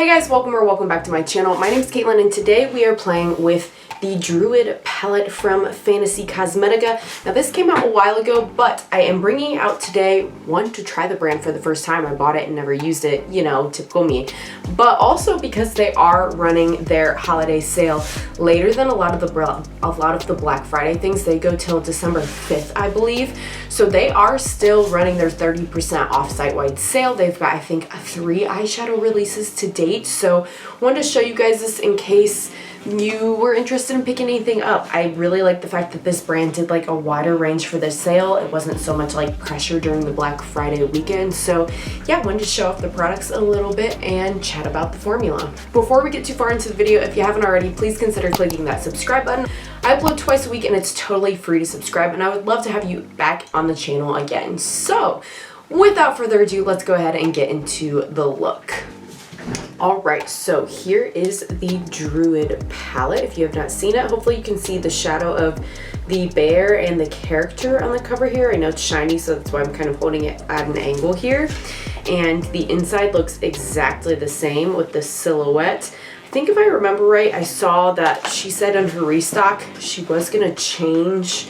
Hey guys, welcome back to my channel. My name is Caitlin and today we are playing with the Druid palette from Fantasy Cosmetica. Now this came out a while ago, but I am bringing it out today, one, to try the brand for the first time. I bought it and never used it, you know, typical me. But also because they are running their holiday sale later than a lot of the Black Friday things. They go till December 5th, I believe. So they are still running their 30% off site-wide sale. They've got, I think, 3 eyeshadow releases to date. So wanted to show you guys this in case you were interested in picking anything up. I really like the fact that this brand did like a wider range for this sale. It wasn't so much like pressure during the Black Friday weekend. So yeah, wanted to show off the products a little bit and chat about the formula. Before we get too far into the video, if you haven't already, please consider clicking that subscribe button. I upload twice a week and it's totally free to subscribe, and I would love to have you back on the channel again. So without further ado, let's go ahead and get into the look. Alright, so here is the Druid palette. If you have not seen it, hopefully you can see the shadow of the bear and the character on the cover here. I know it's shiny, so that's why I'm kind of holding it at an angle here. And the inside looks exactly the same with the silhouette. I think if I remember right, I saw that she said on her restock she was going to change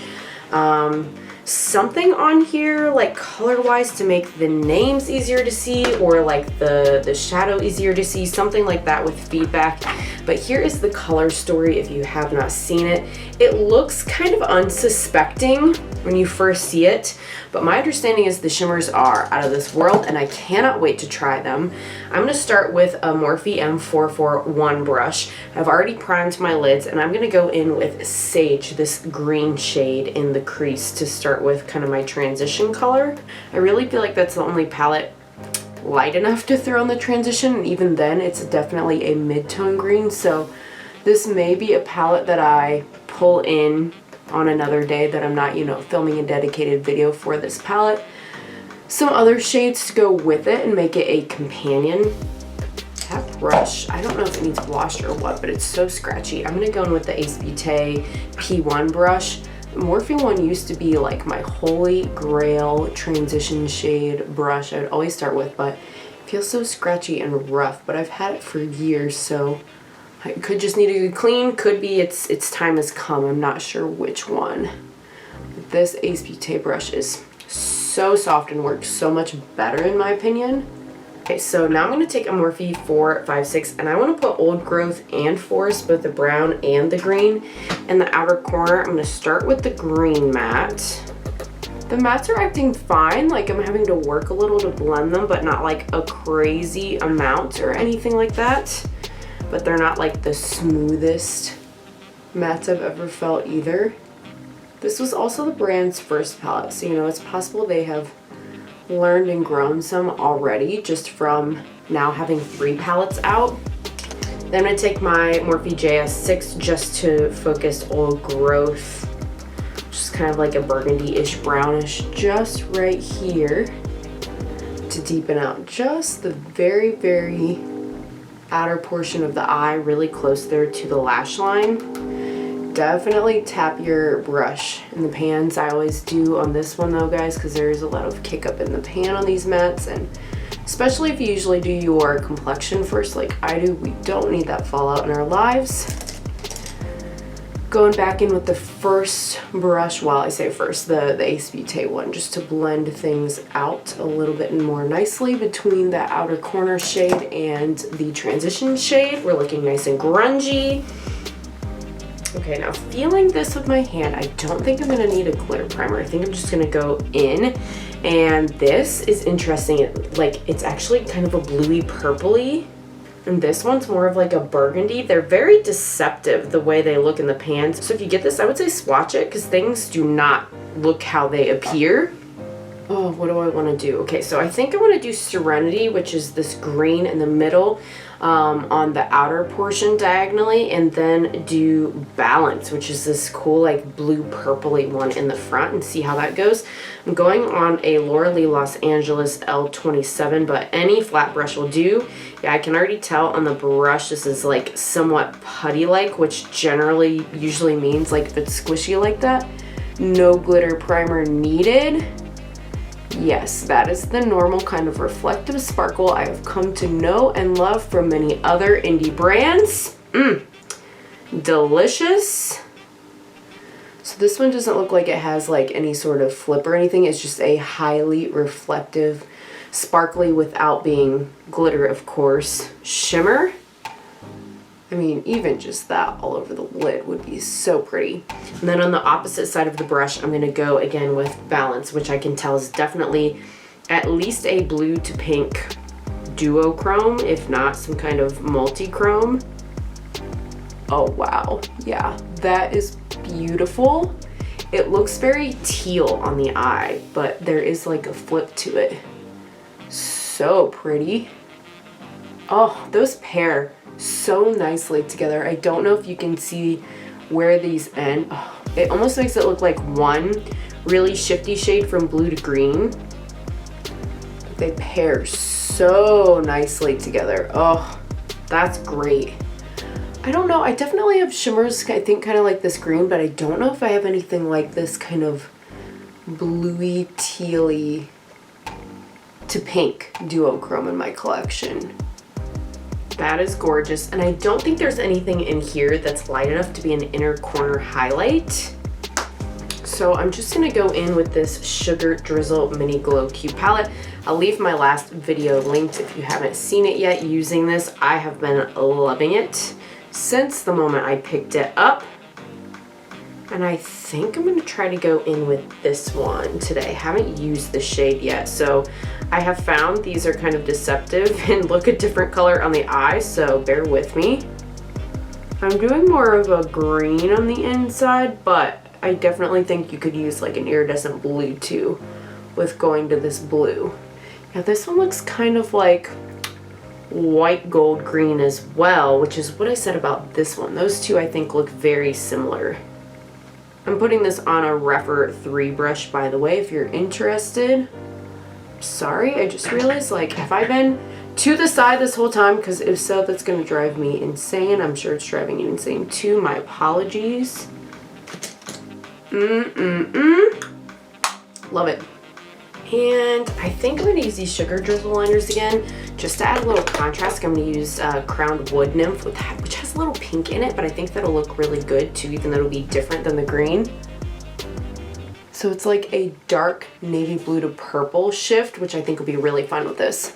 something on here, like color-wise, to make the names easier to see, or like the shadow easier to see, something like that with feedback. But here is the color story if you have not seen it. It looks kind of unsuspecting when you first see it, but my understanding is the shimmers are out of this world and I cannot wait to try them. I'm going to start with a Morphe M441 brush. I've already primed my lids and I'm going to go in with Sage, this green shade in the crease, to start with kind of my transition color. I really feel like that's the only palette light enough to throw in the transition, and even then it's definitely a mid-tone green, so this may be a palette that I pull in on another day that I'm not, you know, filming a dedicated video for this palette. Some other shades to go with it and make it a companion. That brush, I don't know if it needs washed or what, but it's so scratchy. I'm going to go in with the Beaute P1 brush. The Morphe one used to be like my holy grail transition shade brush I would always start with, but it feels so scratchy and rough, but I've had it for years, so I could just need a good clean, could be its time has come. I'm not sure which one. But this Beaute brush is so soft and works so much better in my opinion. Okay, so now I'm going to take a Morphe 456 and I want to put Old Growth and Forest, both the brown and the green, in the outer corner. I'm going to start with the green matte. The mattes are acting fine, like I'm having to work a little to blend them, but not like a crazy amount or anything like that. But they're not like the smoothest mattes I've ever felt either. This was also the brand's first palette, so you know, it's possible they have learned and grown some already just from now having 3 palettes out. Then I'm going to take my Morphe JS6 just to focus Old Growth, just kind of like a burgundy-ish brownish, just right here to deepen out just the very, very outer portion of the eye, really close there to the lash line. Definitely tap your brush in the pans. I always do on this one though, guys, because there is a lot of kick up in the pan on these mattes, and especially if you usually do your complexion first like I do, we don't need that fallout in our lives. Going back in with the first brush, well, I say first, the Beaute one, just to blend things out a little bit more nicely between the outer corner shade and the transition shade. We're looking nice and grungy. Okay, now feeling this with my hand, I don't think I'm going to need a glitter primer. I think I'm just going to go in, and this is interesting. It's actually kind of a bluey purpley, and this one's more of like a burgundy. They're very deceptive the way they look in the pans. So if you get this, I would say swatch it, because things do not look how they appear. Oh, what do I want to do? Okay, so I think I want to do Serenity, which is this green in the middle on the outer portion diagonally, and then do Balance, which is this cool like blue purpley one in the front, and see how that goes. I'm going on a Laura Lee Los Angeles L27, but any flat brush will do. Yeah, I can already tell on the brush this is like somewhat putty-like, which generally usually means like if it's squishy like that, no glitter primer needed. Yes, that is the normal kind of reflective sparkle I have come to know and love from many other indie brands. Delicious. So this one doesn't look like it has like any sort of flip or anything. It's just a highly reflective, sparkly without being glitter, of course, shimmer. I mean, even just that all over the lid would be so pretty. And then on the opposite side of the brush, I'm gonna go again with Balance, which I can tell is definitely at least a blue to pink duochrome, if not some kind of multi-chrome. Oh wow, yeah, that is beautiful. It looks very teal on the eye, but there is like a flip to it. So pretty. Oh, those pair so nicely together. I don't know if you can see where these end. Oh, it almost makes it look like one really shifty shade from blue to green. They pair so nicely together. Oh, that's great. I don't know, I definitely have shimmers, I think kind of like this green, but I don't know if I have anything like this kind of bluey, tealy to pink duochrome in my collection. That is gorgeous, and I don't think there's anything in here that's light enough to be an inner corner highlight. So I'm just gonna go in with this Sugar Drizzle Mini Glow Cube palette. I'll leave my last video linked if you haven't seen it yet using this. I have been loving it since the moment I picked it up. And I think I'm gonna try to go in with this one today. I haven't used the shade yet, so I have found these are kind of deceptive and look a different color on the eye, so bear with me. I'm doing more of a green on the inside, but I definitely think you could use like an iridescent blue too with going to this blue. Now this one looks kind of like white gold green as well, which is what I said about this one. Those two I think look very similar. I'm putting this on a Rephr 3 brush, by the way, if you're interested. Sorry, I just realized, like, have I been to the side this whole time? Because if so, that's going to drive me insane. I'm sure it's driving you insane too. My apologies. Love it. And I think I'm going to use these Sugar Drizzle liners again, just to add a little contrast. I'm going to use Crowned Wood Nymph, which has a little pink in it, but I think that'll look really good too, even though it'll be different than the green. So it's like a dark navy blue to purple shift, which I think will be really fun with this.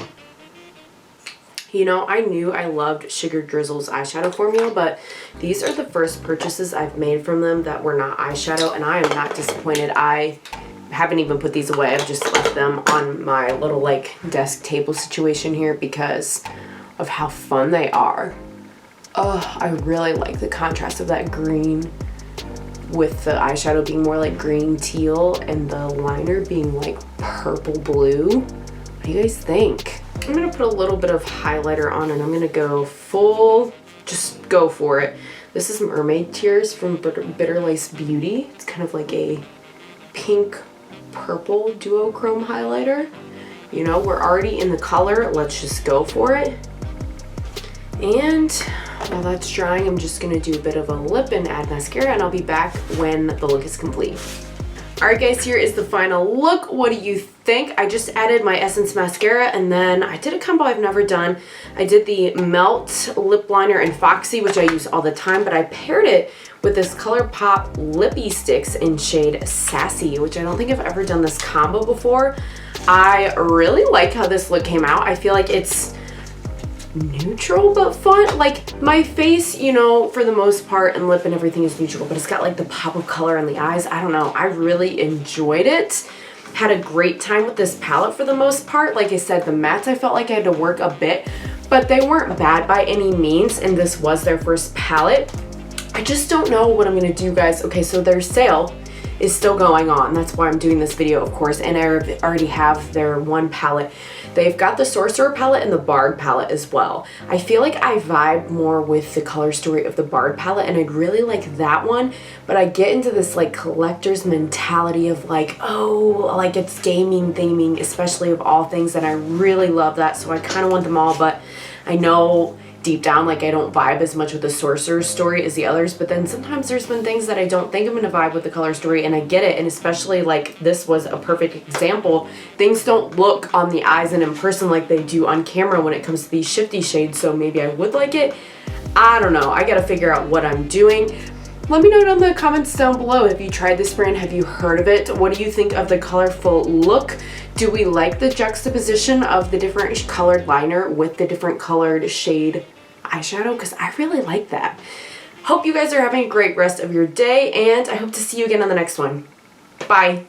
You know, I knew I loved Sugar Drizzle's eyeshadow formula, but these are the first purchases I've made from them that were not eyeshadow, and I am not disappointed. I haven't even put these away. I've just left them on my little like desk table situation here because of how fun they are. Oh, I really like the contrast of that green with the eyeshadow being more like green teal and the liner being like purple blue. What do you guys think? I'm gonna put a little bit of highlighter on and I'm gonna go full, just go for it. This is Mermaid Tears from Bitter Lace Beauty. It's kind of like a pink purple duochrome highlighter. You know, we're already in the color, let's just go for it. And while that's drying, I'm just gonna do a bit of a lip and add mascara, and I'll be back when the look is complete. Alright guys, here is the final look. What do you think? I just added my Essence mascara, and then I did a combo I've never done. I did the Melt lip liner in Foxy, which I use all the time, but I paired it with this Colourpop Lippie Stix in shade Sassy, which I don't think I've ever done this combo before. I really like how this look came out. I feel like it's neutral but fun. Like my face, you know, for the most part, and lip and everything is neutral, but it's got like the pop of color in the eyes. I don't know, I really enjoyed it. Had a great time with this palette for the most part. Like I said, the mattes I felt like I had to work a bit, but they weren't bad by any means, and this was their first palette. I just don't know what I'm gonna do, guys. Okay, so their sale is still going on. That's why I'm doing this video, of course, and I already have their one palette. They've got the Sorcerer palette and the Bard palette as well. I feel like I vibe more with the color story of the Bard palette, and I'd really like that one, but I get into this like collector's mentality of like, oh, like it's gaming theming, especially of all things, and I really love that, so I kind of want them all, but I know deep down, like I don't vibe as much with the Sorcerer's Story as the others, but then sometimes there's been things that I don't think I'm gonna vibe with the color story, and I get it. And especially like this was a perfect example. Things don't look on the eyes and in person like they do on camera when it comes to these shifty shades, so maybe I would like it. I don't know, I gotta figure out what I'm doing. Let me know down in the comments down below. Have you tried this brand? Have you heard of it? What do you think of the colorful look? Do we like the juxtaposition of the different colored liner with the different colored shade eyeshadow? Because I really like that. Hope you guys are having a great rest of your day, and I hope to see you again on the next one. Bye.